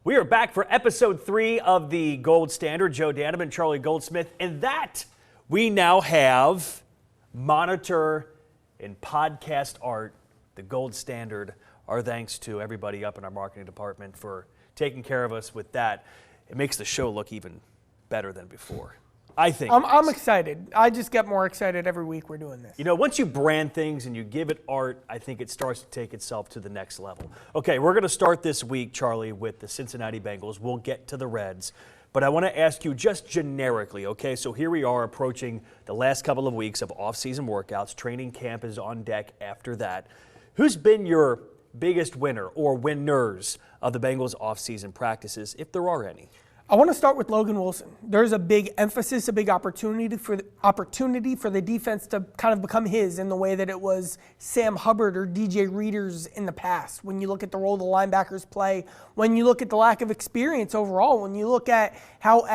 We are back for episode 3 of the Gold Standard. Joe Danneman, Charlie Goldsmith, and that we now have monitor and podcast art, the Gold Standard. Our thanks to everybody up in our marketing department for taking care of us with that. It makes the show look even better than before. I think. I'm excited. I just get more excited every week we're doing this. You know, once you brand things and you give it art, I think it starts to take itself to the next level. Okay, we're going to start this week, Charlie, with the Cincinnati Bengals. We'll get to the Reds. But I want to ask you just generically, okay? So here we are approaching the last couple of weeks of off-season workouts. Training camp is on deck after that. Who's been your biggest winner or winners of the Bengals off-season practices, if there are any? I want to start with Logan Wilson. There's a big emphasis, a big opportunity for the defense to kind of become his in the way that it was Sam Hubbard or DJ Readers in the past. When you look at the role the linebackers play, when you look at the lack of experience overall, when you look at how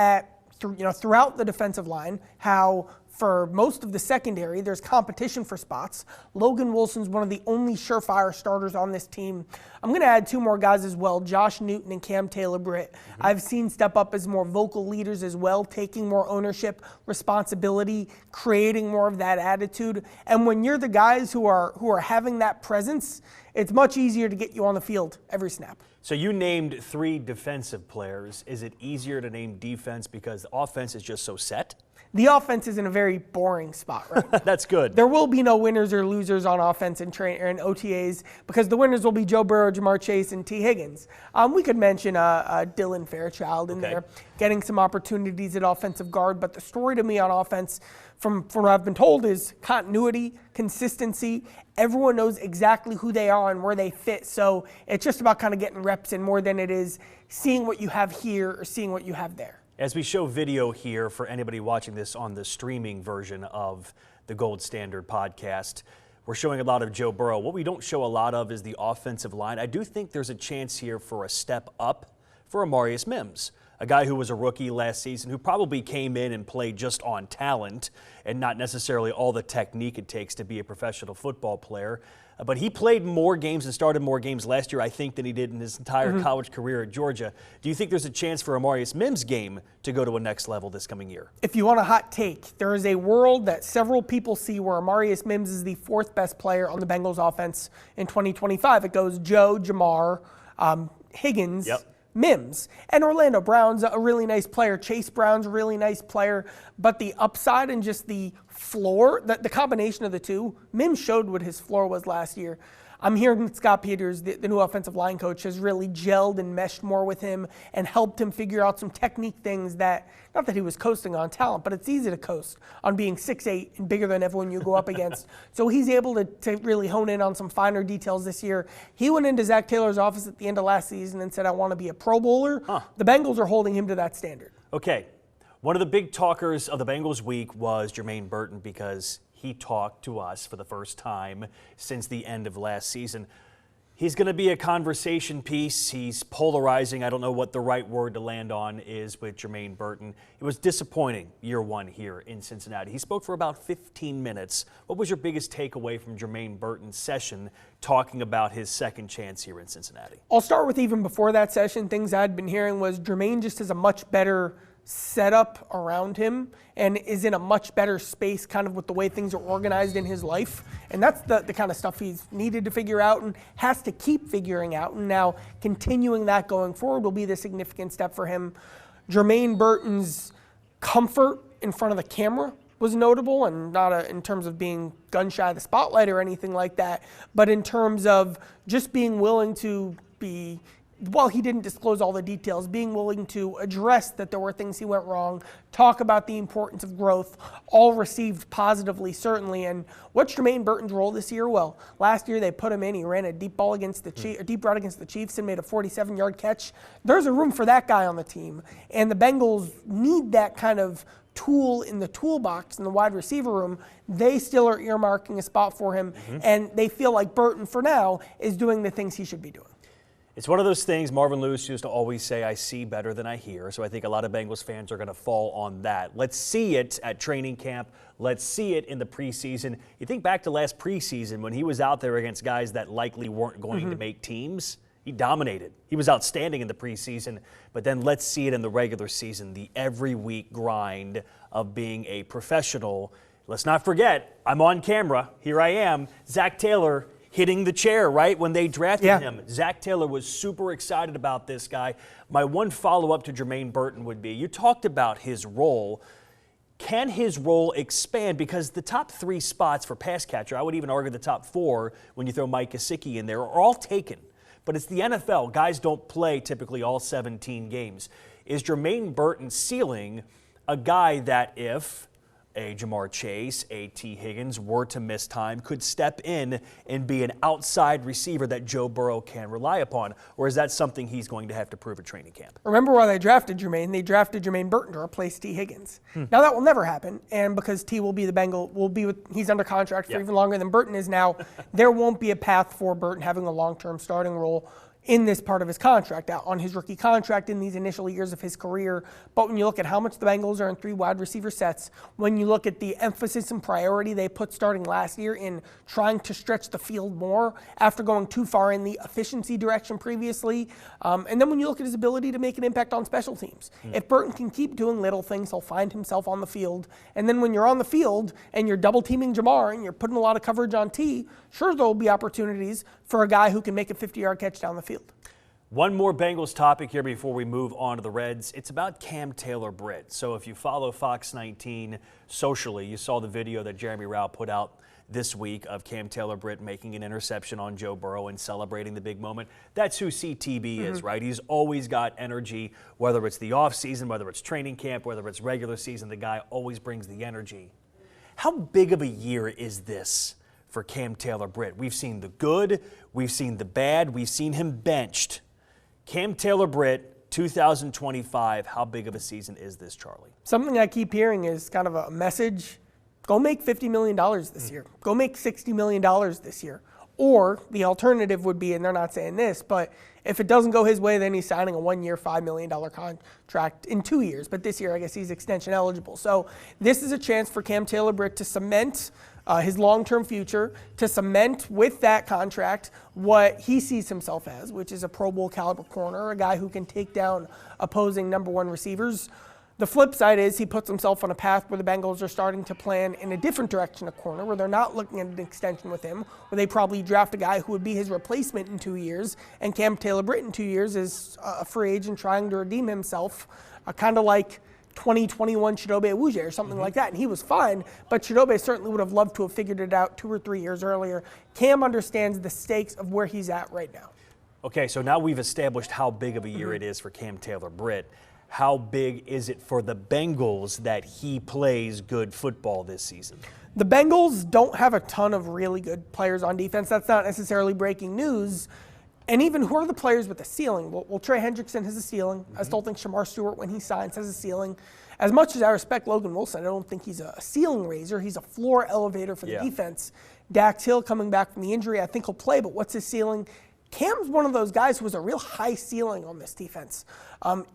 throughout the defensive line, how for most of the secondary, there's competition for spots. Logan Wilson's one of the only surefire starters on this team. I'm going to add 2 more guys as well, Josh Newton and Cam Taylor Britt. I've seen step up as more vocal leaders as well, taking more ownership, responsibility, creating more of that attitude. And when you're the guys who are having that presence, it's much easier to get you on the field every snap. So you named 3 defensive players. Is it easier to name defense because the offense is just so set? The offense is in a very boring spot right now. That's good. There will be no winners or losers on offense and OTAs because the winners will be Joe Burrow, Jamar Chase, and T. Higgins. We could mention Dylan Fairchild in there, getting some opportunities at offensive guard. But the story to me on offense, from what I've been told, is continuity, consistency. Everyone knows exactly who they are and where they fit. So it's just about kind of getting reps in more than it is seeing what you have here or seeing what you have there. As we show video here for anybody watching this on the streaming version of the Gold Standard podcast, we're showing a lot of Joe Burrow. What we don't show a lot of is the offensive line. I do think there's a chance here for a step up for Amarius Mims, a guy who was a rookie last season who probably came in and played just on talent and not necessarily all the technique it takes to be a professional football player. But he played more games and started more games last year, I think, than he did in his entire college career at Georgia. Do you think there's a chance for Amarius Mims' game to go to a next level this coming year? If you want a hot take, there is a world that several people see where Amarius Mims is the 4th best player on the Bengals offense in 2025. It goes Joe, Jamar, Higgins, Mims. And Orlando Brown's a really nice player. Chase Brown's a really nice player. But the upside and just the floor, the combination of the two, Mims showed what his floor was last year. I'm hearing that Scott Peters, the new offensive line coach, has really gelled and meshed more with him and helped him figure out some technique things that, not that he was coasting on talent, but it's easy to coast on being 6'8" and bigger than everyone you go up against. So he's able to really hone in on some finer details this year. He went into Zach Taylor's office at the end of last season and said, I want to be a Pro Bowler. The Bengals are holding him to that standard. Okay. One of the big talkers of the Bengals week was Jermaine Burton because he talked to us for the first time since the end of last season. He's going to be a conversation piece. He's polarizing. I don't know what the right word to land on is with Jermaine Burton. It was disappointing year 1 here in Cincinnati. He spoke for about 15 minutes. What was your biggest takeaway from Jermaine Burton's session talking about his second chance here in Cincinnati? I'll start with even before that session. Things I'd been hearing was Jermaine just has a much better setup around him and is in a much better space kind of with the way things are organized in his life. And that's the kind of stuff he's needed to figure out and has to keep figuring out. And now continuing that going forward will be the significant step for him. Jermaine Burton's comfort in front of the camera was notable, and not in terms of being gun shy of the spotlight or anything like that, but in terms of just being willing to be, while he didn't disclose all the details, being willing to address that there were things he went wrong, talk about the importance of growth, all received positively, certainly. And what's Jermaine Burton's role this year? Well, last year they put him in. He ran a deep ball against the Chiefs, a deep route against the Chiefs, and made a 47-yard catch. There's a room for that guy on the team, and the Bengals need that kind of tool in the toolbox in the wide receiver room. They still are earmarking a spot for him, and they feel like Burton, for now, is doing the things he should be doing. It's one of those things Marvin Lewis used to always say, I see better than I hear. So I think a lot of Bengals fans are going to fall on that. Let's see it at training camp. Let's see it in the preseason. You think back to last preseason when he was out there against guys that likely weren't going to make teams. He dominated. He was outstanding in the preseason, but then let's see it in the regular season, the every week grind of being a professional. Let's not forget, I'm on camera. Here I am, Zach Taylor hitting the chair, right, when they drafted him. Zach Taylor was super excited about this guy. My one follow-up to Jermaine Burton would be, you talked about his role. Can his role expand? Because the top 3 spots for pass catcher, I would even argue the top 4 when you throw Mike Gesicki in there, are all taken. But it's the NFL. Guys don't play typically all 17 games. Is Jermaine Burton ceiling a guy that if a Jamar Chase, a T. Higgins were to miss time, could step in and be an outside receiver that Joe Burrow can rely upon? Or is that something he's going to have to prove at training camp? Remember why they drafted Jermaine? They drafted Jermaine Burton to replace T. Higgins. Now that will never happen, and because T will be the Bengal, he's under contract for even longer than Burton is now, there won't be a path for Burton having a long-term starting role in this part of his contract, out on his rookie contract in these initial years of his career. But when you look at how much the Bengals are in 3 wide receiver sets, when you look at the emphasis and priority they put starting last year in trying to stretch the field more after going too far in the efficiency direction previously, and then when you look at his ability to make an impact on special teams. If Burton can keep doing little things, he'll find himself on the field. And then when you're on the field and you're double teaming Jamar and you're putting a lot of coverage on T, sure, there will be opportunities for a guy who can make a 50-yard catch down the field. One more Bengals topic here before we move on to the Reds. It's about Cam Taylor Britt. So if you follow Fox 19 socially, you saw the video that Jeremy Rao put out this week of Cam Taylor Britt making an interception on Joe Burrow and celebrating the big moment. That's who CTB is, right? He's always got energy, whether it's the offseason, whether it's training camp, whether it's regular season, the guy always brings the energy. How big of a year is this for Cam Taylor Britt? We've seen the good, we've seen the bad, we've seen him benched. Cam Taylor Britt, 2025, how big of a season is this, Charlie? Something I keep hearing is kind of a message. Go make $50 million this year. Go make $60 million this year. Or the alternative would be, and they're not saying this, but if it doesn't go his way, then he's signing a 1-year, $5 million contract in 2 years. But this year, I guess he's extension eligible. So this is a chance for Cam Taylor Britt to cement his long-term future, to cement with that contract what he sees himself as, which is a Pro Bowl caliber corner, a guy who can take down opposing number 1 receivers. The flip side is he puts himself on a path where the Bengals are starting to plan in a different direction at corner, where they're not looking at an extension with him, where they probably draft a guy who would be his replacement in 2 years, and Cam Taylor Britt in 2 years is a free agent trying to redeem himself, kind of like 2021 Chidobe Awuzie or something like that, and he was fine, but Chidobe certainly would have loved to have figured it out 2 or 3 years earlier. Cam understands the stakes of where he's at right now. Okay, so now we've established how big of a year it is for Cam Taylor Britt. How big is it for the Bengals that he plays good football this season? The Bengals don't have a ton of really good players on defense. That's not necessarily breaking news. And even who are the players with a ceiling? Well, Trey Hendrickson has a ceiling. I still think Shamar Stewart, when he signs, has a ceiling. As much as I respect Logan Wilson, I don't think he's a ceiling raiser. He's a floor elevator for the defense. Dax Hill coming back from the injury, I think he'll play, but what's his ceiling? Cam's one of those guys who has a real high ceiling on this defense.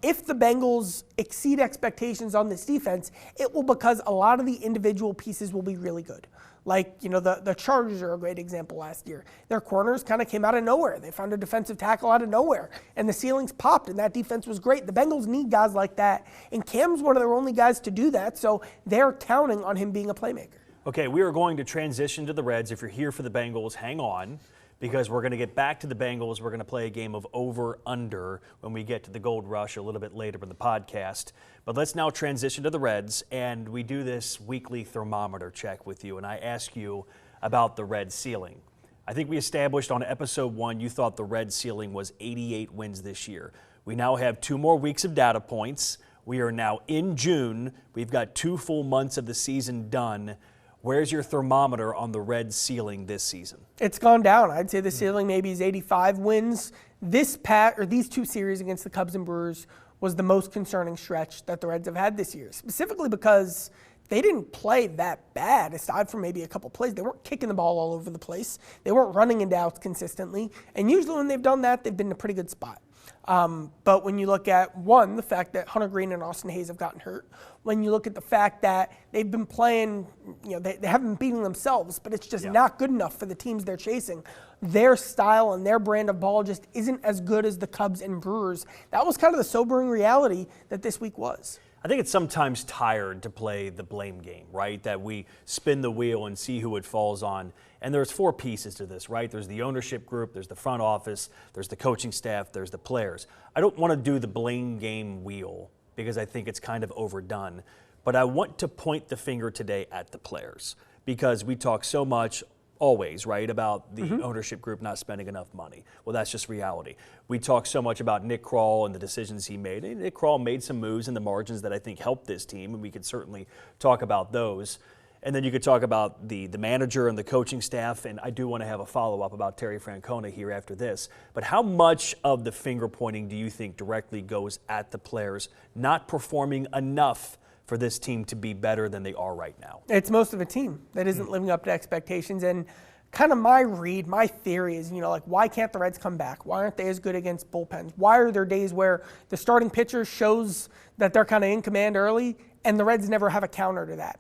If the Bengals exceed expectations on this defense, it will because a lot of the individual pieces will be really good. Like, the Chargers are a great example last year. Their corners kind of came out of nowhere. They found a defensive tackle out of nowhere, and the ceilings popped, and that defense was great. The Bengals need guys like that, and Cam's one of their only guys to do that, so they're counting on him being a playmaker. Okay, we are going to transition to the Reds. If you're here for the Bengals, hang on, because we're going to get back to the Bengals. We're going to play a game of over-under when we get to the Gold Rush a little bit later in the podcast. But let's now transition to the Reds, and we do this weekly thermometer check with you, and I ask you about the Reds ceiling. I think we established on episode 1 you thought the Reds ceiling was 88 wins this year. We now have 2 more weeks of data points. We are now in June. We've got 2 full months of the season done. Where's your thermometer on the Reds ceiling this season? It's gone down. I'd say the ceiling maybe is 85 wins. These 2 series against the Cubs and Brewers was the most concerning stretch that the Reds have had this year, specifically because they didn't play that bad, aside from maybe a couple plays. They weren't kicking the ball all over the place. They weren't running into outs consistently. And usually when they've done that, they've been in a pretty good spot. But when you look at, one, the fact that Hunter Green and Austin Hayes have gotten hurt, when you look at the fact that they've been playing, they haven't been beating themselves, but it's just not good enough for the teams they're chasing. Their style and their brand of ball just isn't as good as the Cubs and Brewers. That was kind of the sobering reality that this week was. I think it's sometimes tired to play the blame game, right? That we spin the wheel and see who it falls on. And there's 4 pieces to this, right? There's the ownership group, there's the front office, there's the coaching staff, there's the players. I don't want to do the blame game wheel because I think it's kind of overdone. But I want to point the finger today at the players because we talk so much always, right, about the ownership group not spending enough money. Well, that's just reality. We talk so much about Nick Krall and the decisions he made. And Nick Krall made some moves in the margins that I think helped this team, and we could certainly talk about those. And then you could talk about the manager and the coaching staff, and I do want to have a follow-up about Terry Francona here after this. But how much of the finger-pointing do you think directly goes at the players not performing enough for this team to be better than they are right now? It's most of a team that isn't living up to expectations. And kind of my theory is, why can't the Reds come back? Why aren't they as good against bullpens? Why are there days where the starting pitcher shows that they're kind of in command early and the Reds never have a counter to that?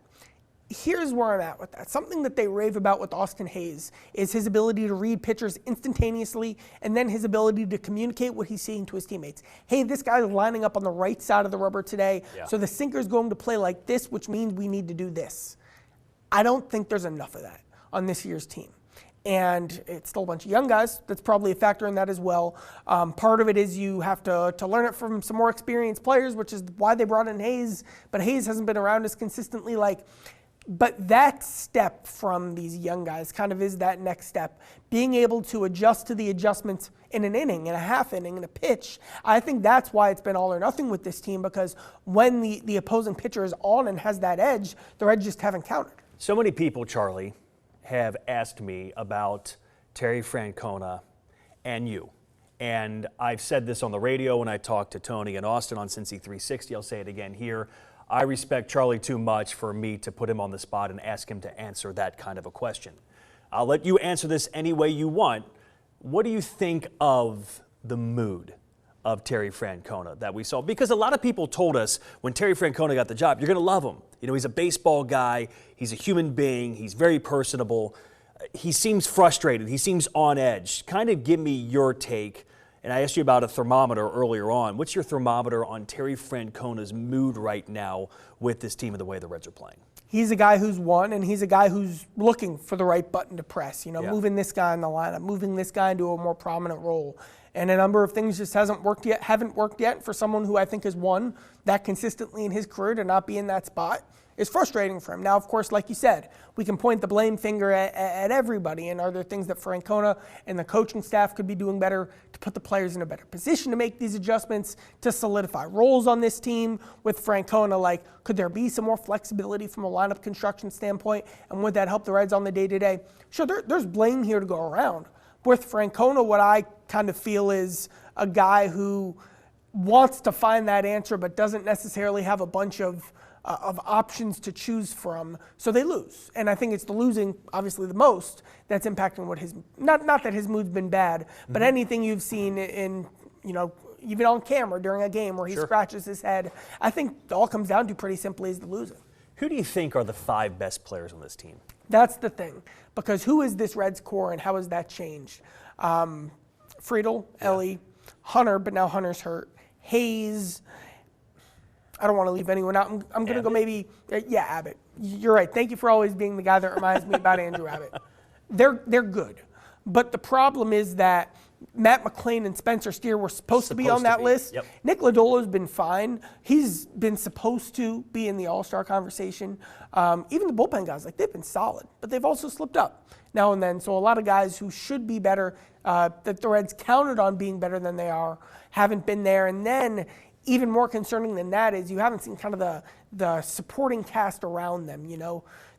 Here's where I'm at with that. Something that they rave about with Austin Hayes is his ability to read pitchers instantaneously and then his ability to communicate what he's seeing to his teammates. Hey, this guy's lining up on the right side of the rubber today, so the sinker's going to play like this, which means we need to do this. I don't think there's enough of that on this year's team. And it's still a bunch of young guys. That's probably a factor in that as well. Part of it is you have to learn it from some more experienced players, which is why they brought in Hayes. But Hayes hasn't been around as consistently. But that step from these young guys kind of is that next step. Being able to adjust to the adjustments in an inning, in a half inning, in a pitch. I think that's why it's been all or nothing with this team, because when the opposing pitcher is on and has that edge, the Reds just haven't countered. So many people, Charlie, have asked me about Terry Francona and you. And I've said this on the radio when I talked to Tony and Austin on Cincy 360. I'll say it again here. I respect Charlie too much for me to put him on the spot and ask him to answer that kind of a question. I'll let you answer this any way you want. What do you think of the mood of Terry Francona that we saw? Because a lot of people told us when Terry Francona got the job, you're going to love him. He's a baseball guy. He's a human being. He's very personable. He seems frustrated. He seems on edge. Kind of give me your take. And I asked you about a thermometer earlier on. What's your thermometer on Terry Francona's mood right now with this team and the way the Reds are playing? He's a guy who's won, and he's a guy who's looking for the right button to press. Moving this guy in the lineup, moving this guy into a more prominent role. And a number of things just haven't worked yet for someone who I think has won that consistently in his career. To not be in that spot is frustrating for him. Now, of course, like you said, we can point the blame finger at everybody. And are there things that Francona and the coaching staff could be doing better to put the players in a better position to make these adjustments, to solidify roles on this team with Francona? Could there be some more flexibility from a lineup construction standpoint? And would that help the Reds on the day-to-day? Sure, there's blame here to go around. With Francona, what I kind of feel is a guy who wants to find that answer but doesn't necessarily have a bunch of options to choose from, so they lose. And I think it's the losing, obviously, the most that's impacting what his, not that his mood's been bad, but anything you've seen in, even on camera during a game where he scratches his head, I think it all comes down to pretty simply is the losing. Who do you think are the 5 best players on this team? That's the thing, because who is this Reds core and how has that changed? Friedel, Ellie, Hunter, but now Hunter's hurt. Hayes. I don't want to leave anyone out. I'm going to go maybe, Abbott. You're right. Thank you for always being the guy that reminds me about Andrew Abbott. They're good. But the problem is that Matt McClain and Spencer Steer were supposed to be on that list. Yep. Nick Lodolo's been fine. He's been supposed to be in the All-Star conversation. Even the bullpen guys, they've been solid, but they've also slipped up now and then. So a lot of guys who should be better, that the Reds counted on being better than they are, haven't been there. And then even more concerning than that is you haven't seen kind of the supporting cast around them.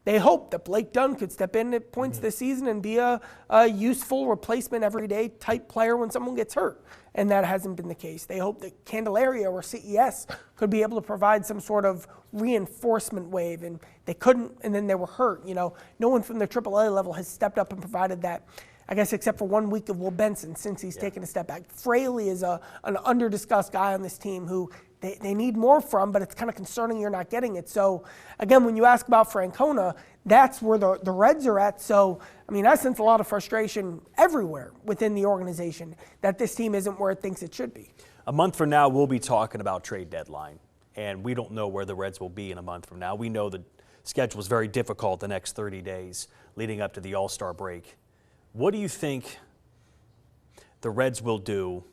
They hope that Blake Dunn could step in at points this season and be a useful replacement everyday type player when someone gets hurt, and that hasn't been the case. They hope that Candelaria or CES could be able to provide some sort of reinforcement wave, and they couldn't, and then they were hurt. No one from the AAA level has stepped up and provided that. I guess except for 1 week of Will Benson since he's taken a step back. Fraley is an under-discussed guy on this team who they need more from, but it's kind of concerning you're not getting it. So, again, when you ask about Francona, that's where the Reds are at. So, I mean, I sense a lot of frustration everywhere within the organization that this team isn't where it thinks it should be. A month from now, we'll be talking about trade deadline, and we don't know where the Reds will be in a month from now. We know the schedule is very difficult the next 30 days leading up to the All-Star break. What do you think the Reds will do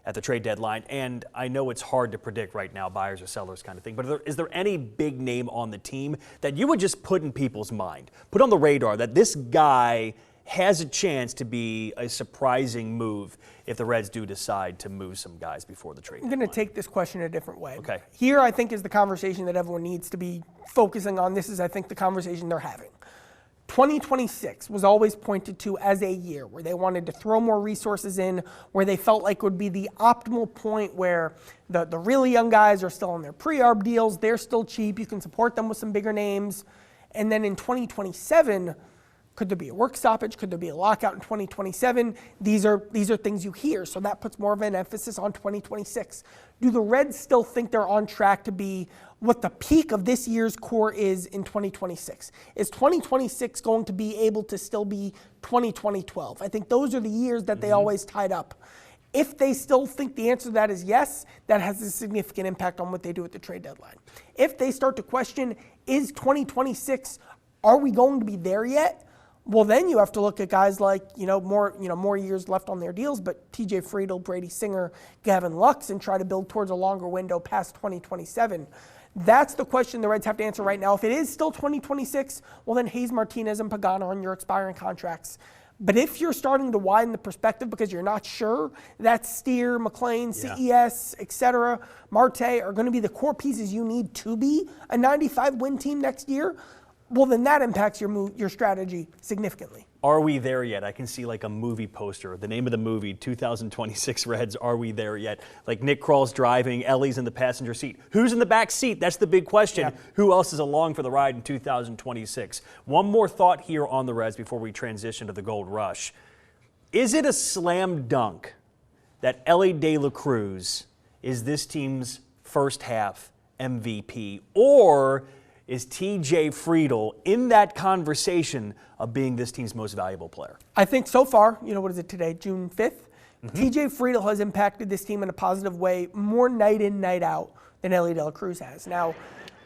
at the trade deadline? And I know it's hard to predict right now, buyers or sellers kind of thing, but is there any big name on the team that you would just put in people's mind, put on the radar, that this guy has a chance to be a surprising move if the Reds do decide to move some guys before the trade deadline? I'm going to take this question a different way. Okay. Here, I think, is the conversation that everyone needs to be focusing on. This is, I think, the conversation they're having. 2026 was always pointed to as a year where they wanted to throw more resources in, where they felt like would be the optimal point where the really young guys are still on their pre-arb deals, they're still cheap, you can support them with some bigger names. And then in 2027, could there be a work stoppage? Could there be a lockout in 2027? These are things you hear, so that puts more of an emphasis on 2026. Do the Reds still think they're on track to be what the peak of this year's core is in 2026? Is 2026 going to be able to still be 2012? I think those are the years that they always tied up. If they still think the answer to that is yes, that has a significant impact on what they do at the trade deadline. If they start to question, is 2026, are we going to be there yet? Well, then you have to look at guys like, more years left on their deals, but TJ Friedel, Brady Singer, Gavin Lux, and try to build towards a longer window past 2027. That's the question the Reds have to answer right now. If it is still 2026, well, then Hayes, Martinez, and Pagano on your expiring contracts. But if you're starting to widen the perspective because you're not sure that Steer, McLean, CES, etc., Marte are going to be the core pieces you need to be a 95-win team next year, well, then that impacts your strategy significantly. Are we there yet? I can see like a movie poster. The name of the movie, 2026 Reds, Are We There Yet? Like Nick Kroll's driving, Ellie's in the passenger seat. Who's in the back seat? That's the big question. Yeah. Who else is along for the ride in 2026? One more thought here on the Reds before we transition to the Gold Rush. Is it a slam dunk that Ellie De La Cruz is this team's first half MVP? Or is TJ Friedel in that conversation of being this team's most valuable player? I think so far, what is it today, June 5th? TJ Friedel has impacted this team in a positive way more night in, night out than Ellie De La Cruz has. Now,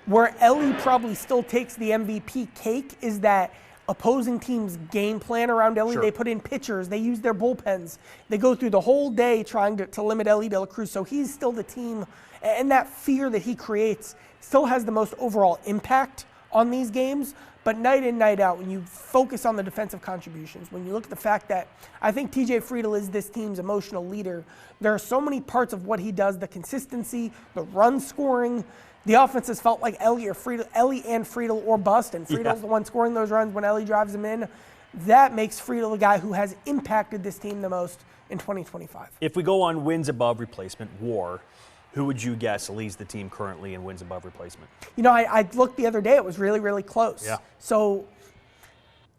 where Ellie probably still takes the MVP cake is that opposing teams' game plan around Ellie. Sure. They put in pitchers. They use their bullpens. They go through the whole day trying to limit Ellie De La Cruz. So he's still the team, and that fear that he creates still has the most overall impact on these games. But night in, night out, when you focus on the defensive contributions, when you look at the fact that I think TJ Friedel is this team's emotional leader, there are so many parts of what he does, the consistency, the run scoring. The offense has felt like Ellie and Friedel or bust, and Friedel's the one scoring those runs when Ellie drives them in. That makes Friedel the guy who has impacted this team the most in 2025. If we go on wins above replacement WAR, who would you guess leads the team currently in wins above replacement? I looked the other day. It was really, really close. Yeah. So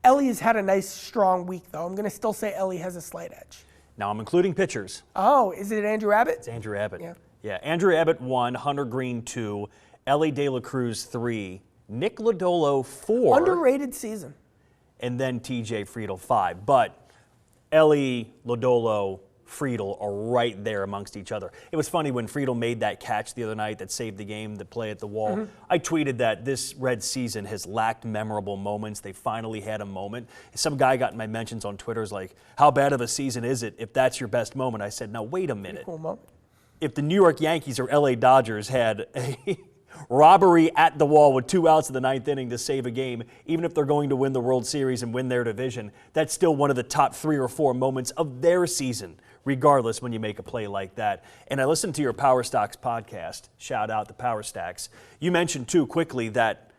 Ellie has had a nice, strong week, though. I'm going to still say Ellie has a slight edge. Now I'm including pitchers. Oh, is it Andrew Abbott? It's Andrew Abbott. Yeah. Andrew Abbott 1, Hunter Green 2, Ellie De La Cruz 3, Nick Lodolo 4. Underrated season. And then TJ Friedel 5. But Ellie, Lodolo, Friedel are right there amongst each other. It was funny when Friedel made that catch the other night that saved the game, the play at the wall. I tweeted that this Red season has lacked memorable moments. They finally had a moment. Some guy got in my mentions on Twitter is like, how bad of a season is it if that's your best moment? I said, now wait a minute. Cool moment. If the New York Yankees or LA Dodgers had a robbery at the wall with 2 outs in the 9th inning to save a game, even if they're going to win the World Series and win their division, that's still one of the top 3 or 4 moments of their season, regardless when you make a play like that. And I listened to your Power Stocks podcast. Shout out to Power Stacks. You mentioned, too, quickly that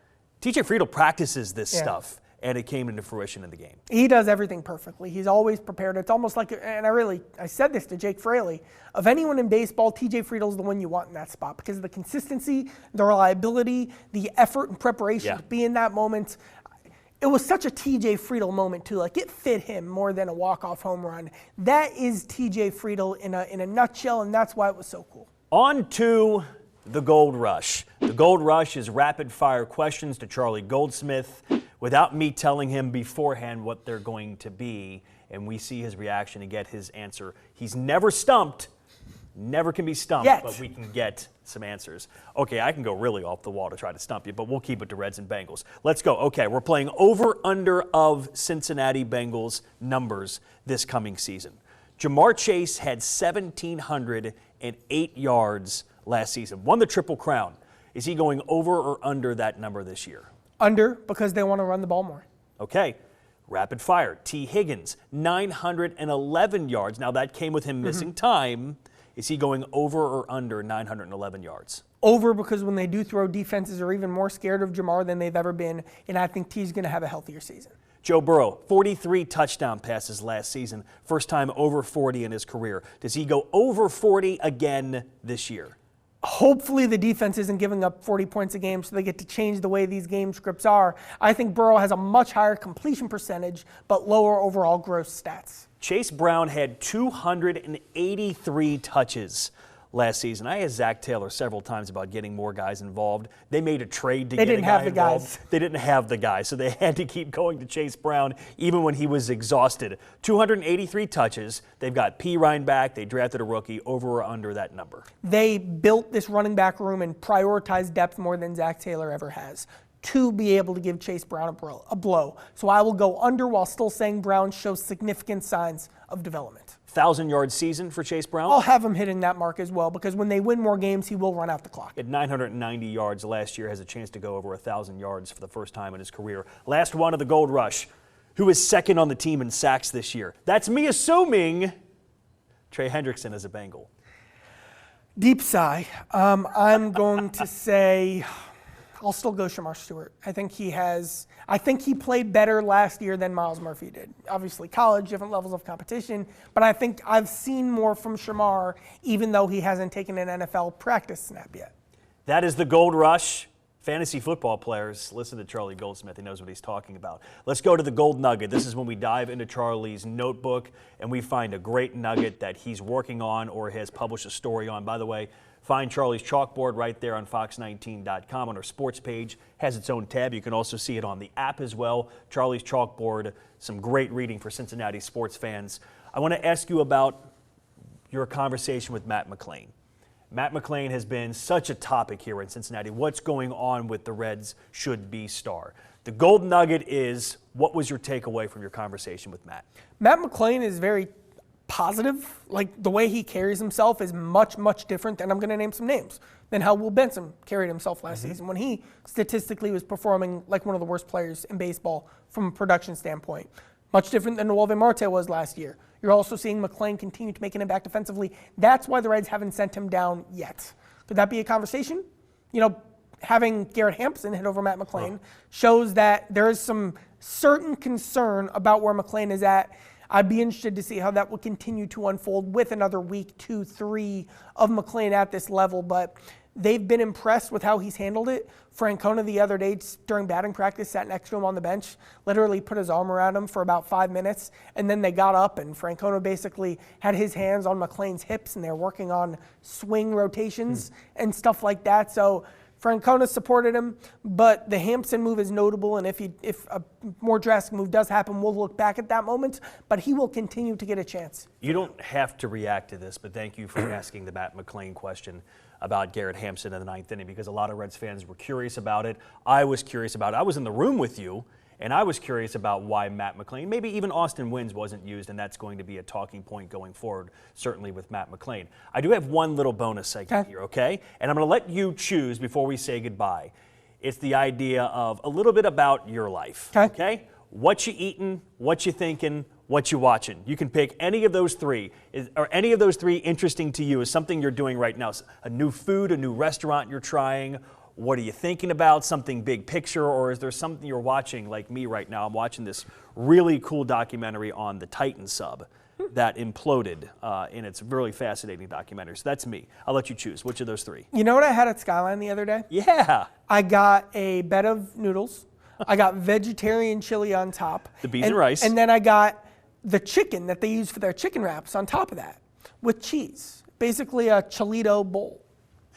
TJ Friedel practices this stuff, and it came into fruition in the game. He does everything perfectly. He's always prepared. It's almost like, and I said this to Jake Fraley, of anyone in baseball, TJ Friedel's the one you want in that spot because of the consistency, the reliability, the effort and preparation to be in that moment. it was such a TJ Friedl moment too. Like it fit him more than a walk-off home run. That is TJ Friedl in a nutshell, and that's why it was so cool. On to the Gold Rush. The Gold Rush is rapid-fire questions to Charlie Goldsmith without me telling him beforehand what they're going to be, and we see his reaction and get his answer. He's never stumped. Never can be stumped, Yet. but we can get some answers. Okay, I can go really off the wall to try to stump you, but we'll keep it to Reds and Bengals. Let's go. Okay, we're playing over-under of Cincinnati Bengals numbers this coming season. Jamar Chase had 1,708 yards last season. Won the Triple Crown. Is he going over or under that number this year? Under, because they want to run the ball more. Okay. Rapid fire. T. Higgins, 911 yards. Now, that came with him missing time. Is he going over or under 911 yards? Over, because when they do throw, defenses are even more scared of Jamar than they've ever been, and I think T's going to have a healthier season. Joe Burrow, 43 touchdown passes last season. First time over 40 in his career. Does he go over 40 again this year? Hopefully the defense isn't giving up 40 points a game so they get to change the way these game scripts are. I think Burrow has a much higher completion percentage, but lower overall gross stats. Chase Brown had 283 touches last season. I asked Zach Taylor several times about getting more guys involved. They made a trade to get a guy involved. They didn't have the guys. They didn't have the guys, so they had to keep going to Chase Brown even when he was exhausted. 283 touches. They've got P. Ryan back. They drafted a rookie. Over or under that number? They built this running back room and prioritized depth more than Zach Taylor ever has to be able to give Chase Brown a blow. So I will go under while still saying Brown shows significant signs of development. 1,000-yard season for Chase Brown? I'll have him hitting that mark as well, because when they win more games, he will run out the clock. At 990 yards last year, has a chance to go over 1,000 yards for the first time in his career. Last one of the Gold Rush. Who is second on the team in sacks this year? That's me assuming Trey Hendrickson is a Bengal. Deep sigh. I'm going to say I'll still go Shamar Stewart. I think he played better last year than Myles Murphy did. Obviously, college, different levels of competition, but I think I've seen more from Shamar, even though he hasn't taken an NFL practice snap yet. That is the Gold Rush. Fantasy football players, listen to Charlie Goldsmith. He knows what he's talking about. Let's go to the Gold Nugget. This is when we dive into Charlie's notebook and we find a great nugget that he's working on or has published a story on. By the way, find Charlie's chalkboard right there on fox19.com on our sports page. Has its own tab. You can also see it on the app as well. Charlie's chalkboard, some great reading for Cincinnati sports fans. I want to ask you about your conversation with Matt McClain. Matt McClain has been such a topic here in Cincinnati. What's going on with the Reds should-be star? The Gold Nugget is, what was your takeaway from your conversation with Matt? Matt McClain is very positive. Like, the way he carries himself is much, much different, and I'm going to name some names, than how Will Benson carried himself last season when he statistically was performing like one of the worst players in baseball from a production standpoint. Much different than Noelvi Marte was last year. You're also seeing McClain continue to make an impact defensively. That's why the Reds haven't sent him down yet. Could that be a conversation? You know, having Garrett Hampson hit over Matt McClain shows that there is some certain concern about where McClain is at. I'd be interested to see how that will continue to unfold with another week, 2, 3 of McClain at this level, but they've been impressed with how he's handled it. Francona the other day during batting practice sat next to him on the bench, literally put his arm around him for about 5 minutes, and then they got up and Francona basically had his hands on McClain's hips and they're working on swing rotations and stuff like that. So Francona supported him, but the Hampson move is notable, and if a more drastic move does happen, we'll look back at that moment, but he will continue to get a chance. You don't have to react to this, but thank you for asking the Matt McClain question about Garrett Hampson in the ninth inning, because a lot of Reds fans were curious about it. I was curious about it. I was in the room with you, and I was curious about why Matt McClain, maybe even Austin Wynns wasn't used, and that's going to be a talking point going forward, certainly with Matt McClain. I do have one little bonus segment here, okay? And I'm going to let you choose before we say goodbye. It's the idea of a little bit about your life, okay? What you eating, what you thinking, what you watching. You can pick any of those three. Are any of those three interesting to you? Is something you're doing right now, a new food, a new restaurant you're trying? What are you thinking about? Something big picture, or is there something you're watching like me right now? I'm watching this really cool documentary on the Titan sub that imploded, and it's a really fascinating documentary. So that's me. I'll let you choose. Which of those three? You know what I had at Skyline the other day? Yeah. I got a bed of noodles. I got vegetarian chili on top. The beans and rice. And then I got the chicken that they use for their chicken wraps on top of that with cheese. Basically a Cholito bowl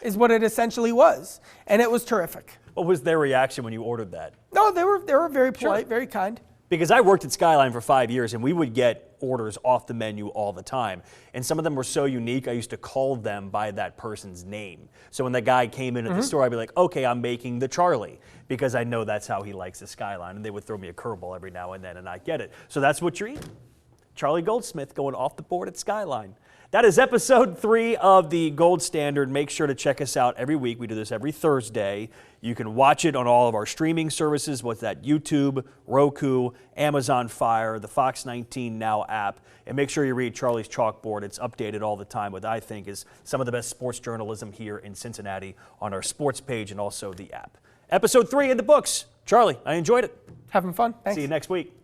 is what it essentially was. And it was terrific. What was their reaction when you ordered that? No, they were very polite, very kind. Because I worked at Skyline for 5 years, and we would get orders off the menu all the time. And some of them were so unique, I used to call them by that person's name. So when the guy came in at the store, I'd be like, okay, I'm making the Charlie, because I know that's how he likes the Skyline. And they would throw me a curveball every now and then, and I'd get it. So that's what you're eating. Charlie Goldsmith going off the board at Skyline. That is episode 3 of the Gold Standard. Make sure to check us out every week. We do this every Thursday. You can watch it on all of our streaming services. What's that? YouTube, Roku, Amazon Fire, the Fox 19 Now app. And make sure you read Charlie's Chalkboard. It's updated all the time with, I think, is some of the best sports journalism here in Cincinnati on our sports page and also the app. Episode 3 in the books. Charlie, I enjoyed it. Having fun. Thanks. See you next week.